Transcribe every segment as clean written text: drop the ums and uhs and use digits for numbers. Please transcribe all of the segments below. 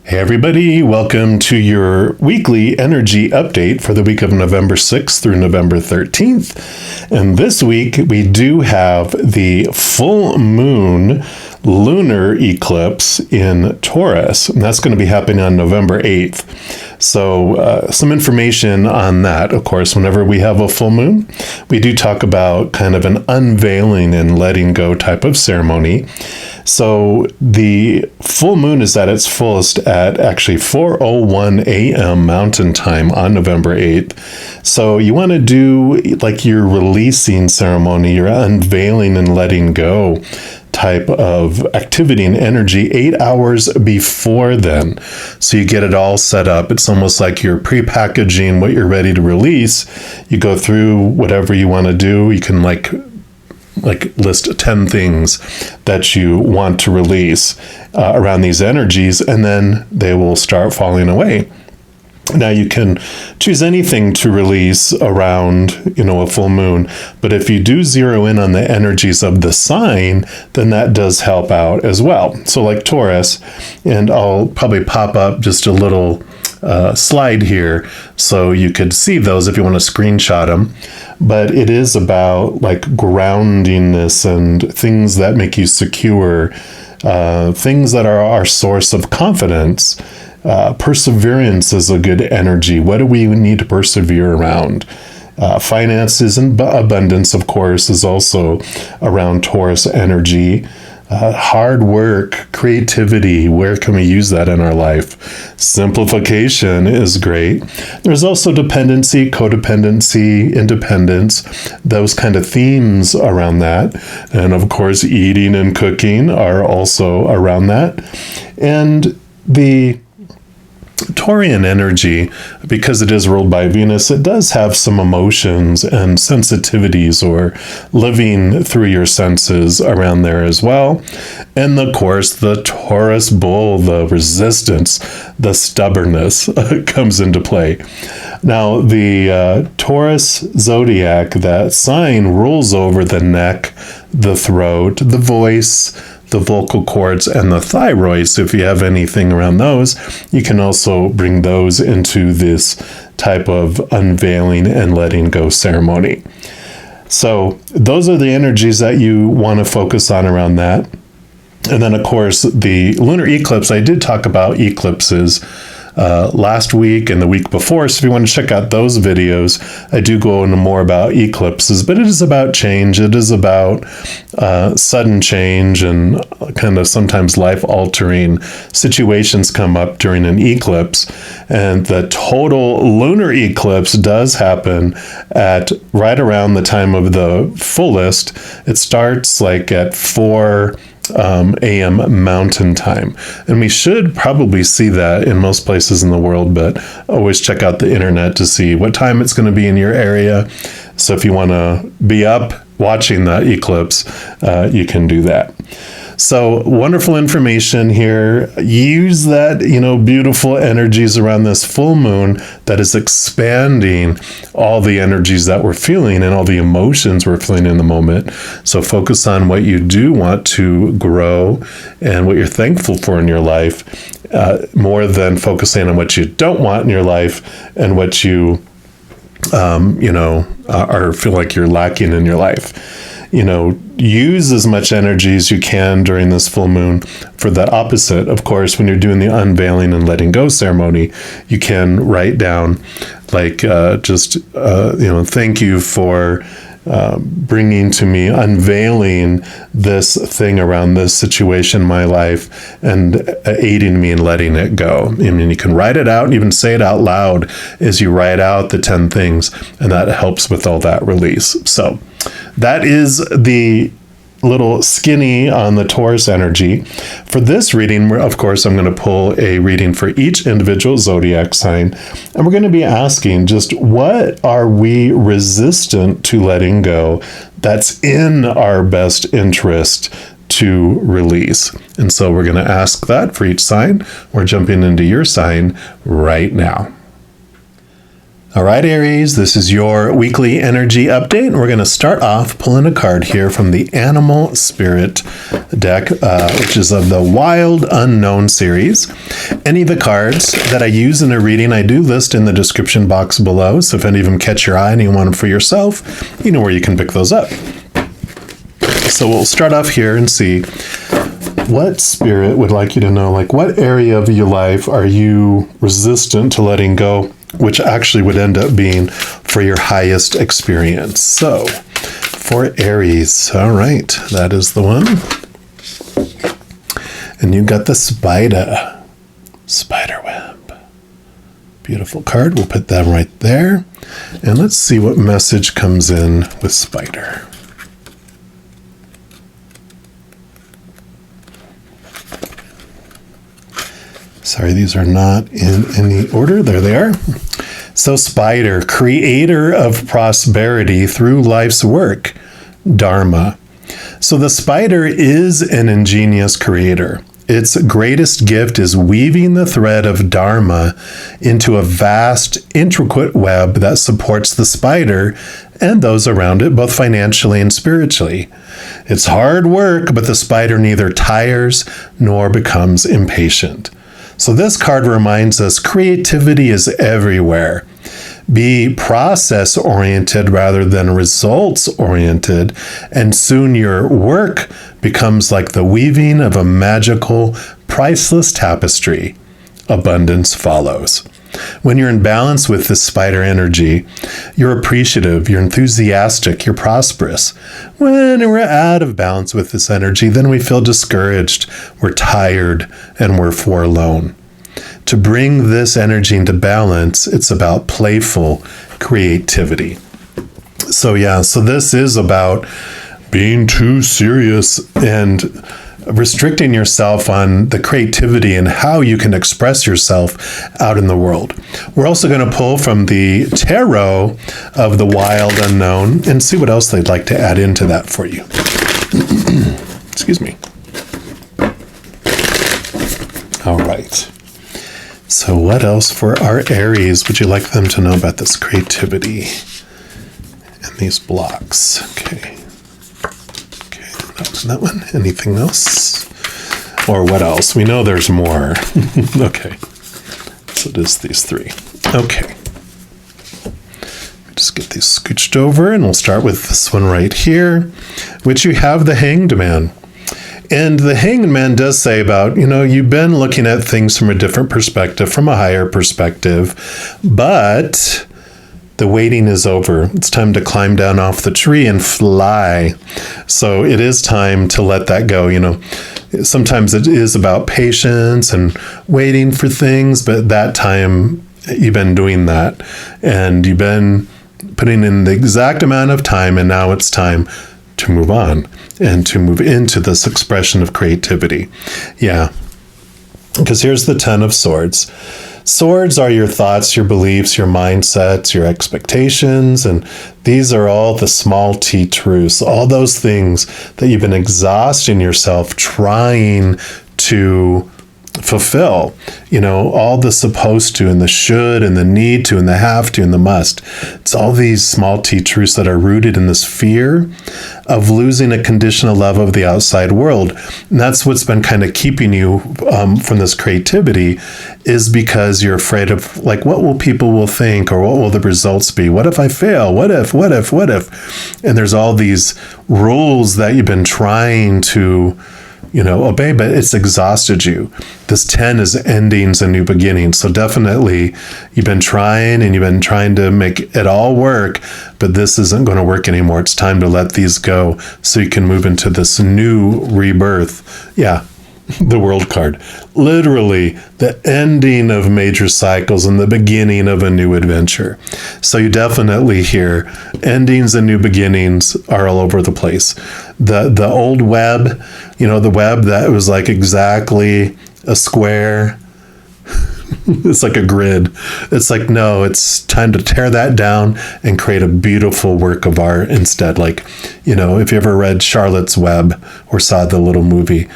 Hey everybody, welcome to your weekly energy update for the week of November 6th through November 13th. And this week we do have the full moon lunar eclipse in Taurus, and that's going to be happening on November 8th. So some information on that. Of course, whenever we have a full moon, we do talk about kind of an unveiling and letting go type of ceremony. So the full moon is at its fullest at actually 4:01 a.m. Mountain Time on November 8th. So you want to do like your releasing ceremony, your unveiling and letting go type of activity and energy 8 hours before then. So you get it all set up. It's almost like you're pre-packaging what you're ready to release. You go through whatever you want to do. You can like list 10 things that you want to release around these energies, and then they will start falling away. Now you can choose anything to release around, a full moon, but if you do zero in on the energies of the sign, then that does help out as well. So like Taurus, and I'll probably pop up just a little slide here so you could see those if you want to screenshot them. But it is about like groundingness and things that make you secure, things that are our source of confidence. Perseverance is a good energy. What do we need to persevere around? Finances and abundance, of course, is also around Taurus energy. Hard work, creativity, where can we use that in our life? Simplification is great. There's also dependency, codependency, independence, those kind of themes around that. And of course, eating and cooking are also around that. And the Taurian energy, because it is ruled by Venus, it does have some emotions and sensitivities or living through your senses around there as well. And of course, the Taurus bull, the resistance, the stubbornness comes into play. Now, the Taurus zodiac, that sign rules over the neck, the throat, the voice, the vocal cords, and the thyroid. So if you have anything around those, you can also bring those into this type of unveiling and letting go ceremony. So those are the energies that you want to focus on around that. And then, of course, the lunar eclipse, I did talk about eclipses last week and the week before. So if you want to check out those videos, I do go into more about eclipses, but it is about change. It is about sudden change, and kind of sometimes life-altering situations come up during an eclipse. And the total lunar eclipse does happen at right around the time of the fullest. It starts like at 4 a.m. Mountain Time. And we should probably see that in most places in the world, but always check out the internet to see what time it's going to be in your area. So if you want to be up watching the eclipse, you can do that. So wonderful information here. Use that, beautiful energies around this full moon that is expanding all the energies that we're feeling and all the emotions we're feeling in the moment. So focus on what you do want to grow and what you're thankful for in your life, more than focusing on what you don't want in your life and what you, or feel like you're lacking in your life. Use as much energy as you can during this full moon for the opposite. Of course, when you're doing the unveiling and letting go ceremony, you can write down thank you for bringing to me, unveiling this thing around this situation in my life and aiding me in letting it go. I mean, you can write it out and even say it out loud as you write out the 10 things, and that helps with all that release. So that is the little skinny on the Taurus energy. For this reading, of course, I'm going to pull a reading for each individual zodiac sign, and we're going to be asking just what are we resistant to letting go that's in our best interest to release. And so we're going to ask that for each sign. We're jumping into your sign right now. All right, Aries, this is your weekly energy update. And we're going to start off pulling a card here from the Animal Spirit deck, which is of the Wild Unknown series. Any of the cards that I use in a reading, I do list in the description box below. So if any of them catch your eye and you want them for yourself, you know where you can pick those up. So we'll start off here and see what spirit would like you to know, like what area of your life are you resistant to letting go, which actually would end up being for your highest experience. So for Aries, all right, that is the one. And you got the spider web. Beautiful card. We'll put that right there. And let's see what message comes in with spider. Sorry, these are not in any order. There they are. So spider, creator of prosperity through life's work, dharma. So the spider is an ingenious creator. Its greatest gift is weaving the thread of dharma into a vast, intricate web that supports the spider and those around it, both financially and spiritually. It's hard work, but the spider neither tires nor becomes impatient. So this card reminds us creativity is everywhere. Be process-oriented rather than results-oriented, and soon your work becomes like the weaving of a magical, priceless tapestry. Abundance follows. When you're in balance with this spider energy, you're appreciative, you're enthusiastic, you're prosperous. When we're out of balance with this energy, then we feel discouraged, we're tired, and we're forlorn. To bring this energy into balance, it's about playful creativity. So this is about being too serious and restricting yourself on the creativity and how you can express yourself out in the world. We're also going to pull from the tarot of the Wild Unknown and see what else they'd like to add into that for you. Excuse me. All right. So what else for our Aries would you like them to know about this creativity and these blocks? Okay, that one. Anything else? Or what else? We know there's more. Okay. So it is these three. Okay. Just get these scooched over, and we'll start with this one right here, which you have the Hanged Man. And the Hanged Man does say about, you've been looking at things from a different perspective, from a higher perspective, but the waiting is over. It's time to climb down off the tree and fly. So it is time to let that go. Sometimes it is about patience and waiting for things, but that time you've been doing that and you've been putting in the exact amount of time, and now it's time to move on and to move into this expression of creativity. Yeah. Because here's the 10 of Swords. Swords are your thoughts, your beliefs, your mindsets, your expectations, and these are all the small t truths, all those things that you've been exhausting yourself trying to fulfill, all the supposed to and the should and the need to and the have to and the must. It's all these small t truths that are rooted in this fear of losing a conditional love of the outside world. And that's what's been kind of keeping you from this creativity, is because you're afraid of what will people will think, or what will the results be? What if I fail? What if? And there's all these rules that you've been trying to obey, but it's exhausted you. This 10 is endings and new beginnings. So definitely you've been trying to make it all work, but this isn't going to work anymore. It's time to let these go so you can move into this new rebirth. Yeah. The World card. Literally the ending of major cycles and the beginning of a new adventure. So you definitely hear endings and new beginnings are all over the place. The old web, the web that was like exactly a square. It's like a grid. It's like, no, it's time to tear that down and create a beautiful work of art instead. If you ever read Charlotte's Web or saw the little movie,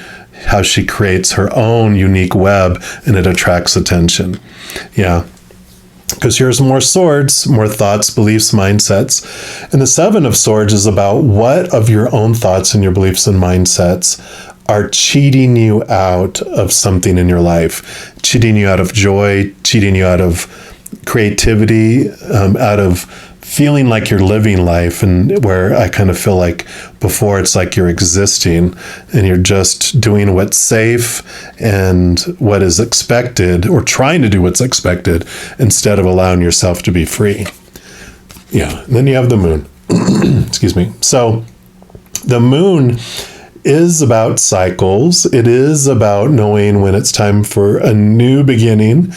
how she creates her own unique web and it attracts attention. Yeah. Because here's more swords, more thoughts, beliefs, mindsets. And the 7 of Swords is about what of your own thoughts and your beliefs and mindsets are cheating you out of something in your life, cheating you out of joy, cheating you out of creativity, out of feeling like you're living life, and where I kind of feel like before it's like you're existing and you're just doing what's safe and what is expected, or trying to do what's expected instead of allowing yourself to be free. Yeah. And then you have the moon. Excuse me. So the moon is about cycles. It is about knowing when it's time for a new beginning.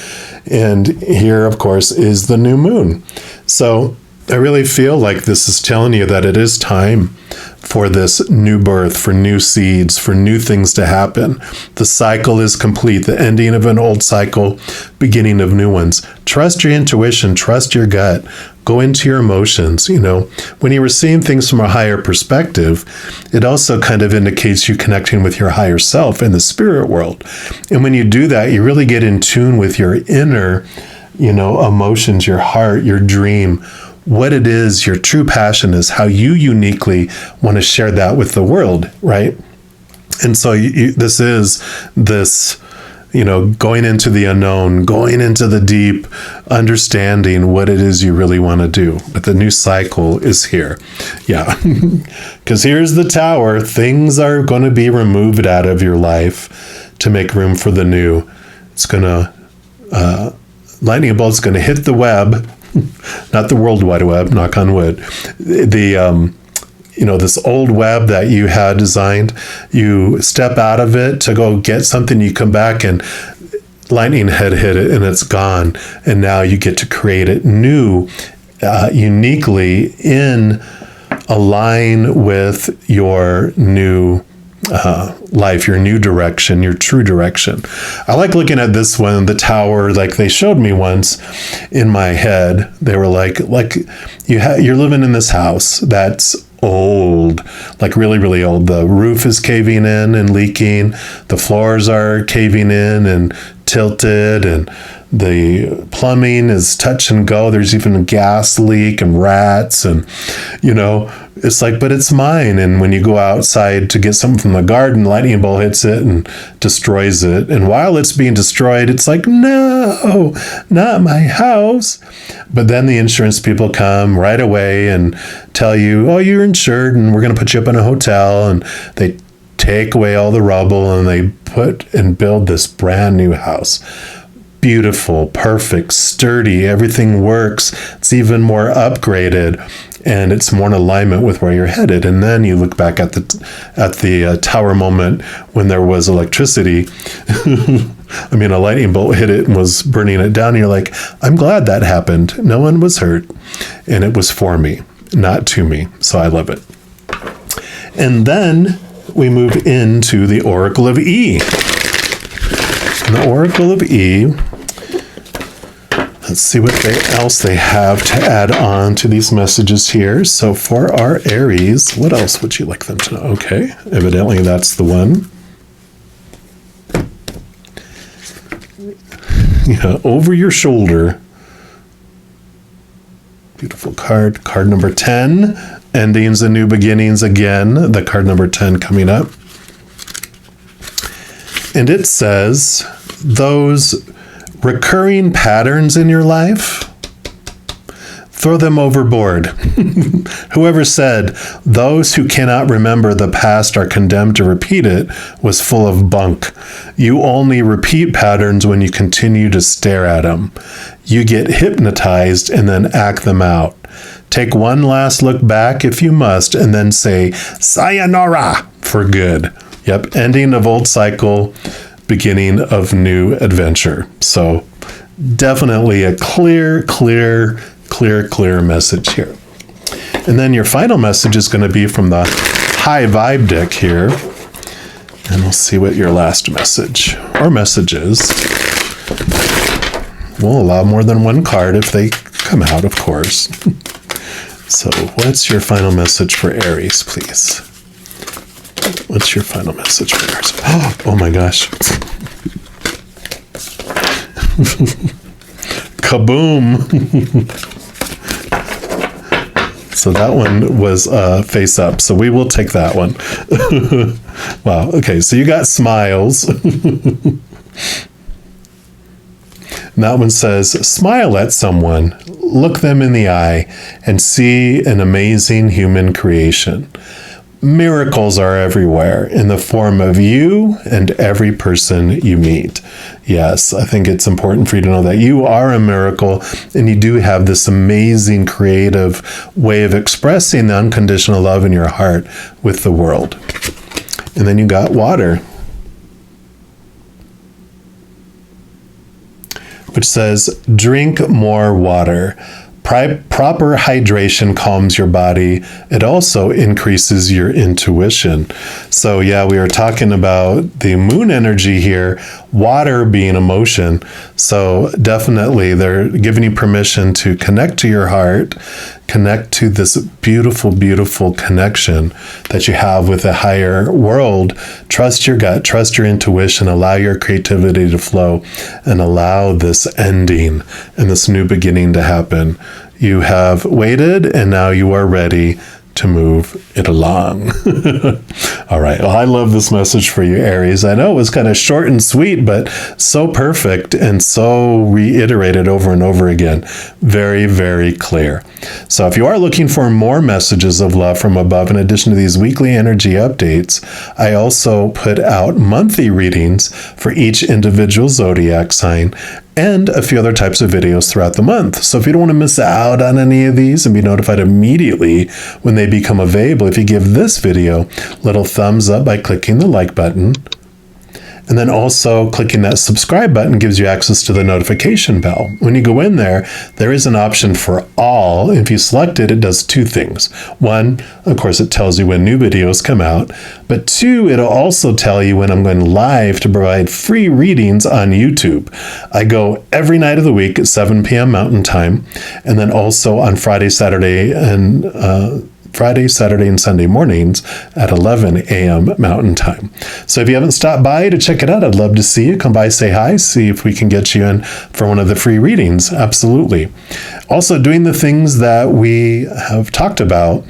And here, of course, is the new moon. So I really feel like this is telling you that it is time for this new birth, for new seeds, for new things to happen. The cycle is complete, the ending of an old cycle, beginning of new ones. Trust your intuition, trust your gut, go into your emotions. You know, when you were seeing things from a higher perspective, it also kind of indicates you connecting with your higher self in the spirit world. And when you do that, you really get in tune with your inner, emotions, your heart, your dream, what it is, your true passion is, how you uniquely want to share that with the world, right? And so this is going into the unknown, going into the deep, understanding what it is you really want to do. But the new cycle is here. Yeah. Because here's the tower. Things are going to be removed out of your life to make room for the new. It's going to, lightning bolt's going to hit the web. Not the World Wide Web, knock on wood. This old web that you had designed, you step out of it to go get something, you come back and lightning had hit it and it's gone. And now you get to create it new, uniquely in align with your new life, your new direction, your true direction. I like looking at this one, the tower, like they showed me once in my head. They were like you're living in this house that's old, like really, really old. The roof is caving in and leaking. The floors are caving in and tilted, and the plumbing is touch and go. There's even a gas leak and rats, and it's like, but it's mine. And when you go outside to get something from the garden, lightning bolt hits it and destroys it. And while it's being destroyed, it's like, no, not my house. But then the insurance people come right away and tell you, oh, you're insured and we're going to put you up in a hotel. And they take away all the rubble and they put and build this brand new house. Beautiful, perfect, sturdy, everything works. It's even more upgraded, and it's more in alignment with where you're headed. And then you look back at the tower moment when there was electricity. I mean, a lightning bolt hit it and was burning it down. And you're like, I'm glad that happened. No one was hurt, and it was for me, not to me. So I love it. And then we move into the Oracle of E. And the Oracle of E, let's see what else they have to add on to these messages here. So for our Aries, what else would you like them to know? Okay, evidently that's the one. Yeah, over your shoulder. Beautiful card. Card number 10, endings and new beginnings again. The card number 10 coming up. And it says, those recurring patterns in your life, throw them overboard. Whoever said, those who cannot remember the past are condemned to repeat it, was full of bunk. You only repeat patterns when you continue to stare at them. You get hypnotized and then act them out. Take one last look back if you must, and then say, sayonara, for good. Yep, ending of old cycle, beginning of new adventure. So definitely a clear message here. And then your final message is going to be from the high vibe deck here. And we'll see what your last message or messages. We'll allow more than one card if they come out, of course. So what's your final message for Aries, please? What's your final message for Aries? Oh my gosh. Kaboom. So that one was face up. So we will take that one. Wow. Okay, so you got smiles. And that one says, smile at someone, look them in the eye, and see an amazing human creation. Miracles are everywhere in the form of you and every person you meet. Yes, I think it's important for you to know that you are a miracle and you do have this amazing creative way of expressing the unconditional love in your heart with the world. And then you got water, which says, drink more water. Proper hydration calms your body. It also increases your intuition. So yeah, we are talking about the moon energy here, water being emotion. So definitely they're giving you permission to connect to your heart, connect to this beautiful, beautiful connection that you have with the higher world. Trust your gut, trust your intuition, allow your creativity to flow, and allow this ending and this new beginning to happen. You have waited, and now you are ready to move it along. All right. Well, I love this message for you, Aries. I know it was kind of short and sweet, but so perfect and so reiterated over and over again. Very, very clear. So if you are looking for more messages of love from above, in addition to these weekly energy updates, I also put out monthly readings for each individual zodiac sign and a few other types of videos throughout the month. So if you don't want to miss out on any of these and be notified immediately when they become available, if you give this video a little thumbs up by clicking the like button, and then also clicking that subscribe button gives you access to the notification bell. When you go in there, there is an option for all. If you select it, it does two things. One, of course, it tells you when new videos come out. But two, it'll also tell you when I'm going live to provide free readings on YouTube. I go every night of the week at 7 p.m. Mountain Time, and then also on Friday, Saturday, and Sunday mornings at 11 a.m. Mountain Time. So if you haven't stopped by to check it out, I'd love to see you. Come by, say hi, see if we can get you in for one of the free readings. Absolutely. Also, doing the things that we have talked about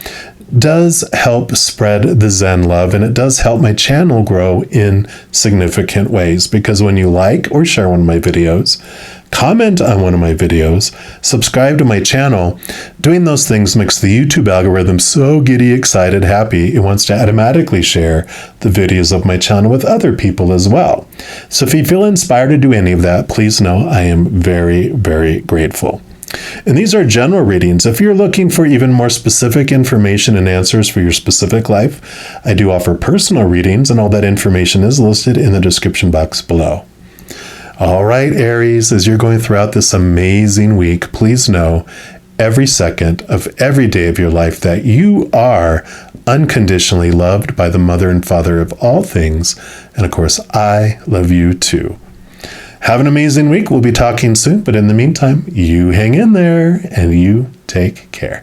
does help spread the Zen love, and it does help my channel grow in significant ways, because when you like or share one of my videos, comment on one of my videos, subscribe to my channel, doing those things makes the YouTube algorithm so giddy, excited, happy, it wants to automatically share the videos of my channel with other people as well. So if you feel inspired to do any of that, please know I am very, very grateful. And these are general readings. If you're looking for even more specific information and answers for your specific life, I do offer personal readings, and all that information is listed in the description box below. All right, Aries, as you're going throughout this amazing week, please know every second of every day of your life that you are unconditionally loved by the Mother and Father of all things. And of course, I love you too. Have an amazing week. We'll be talking soon, but in the meantime, you hang in there and you take care.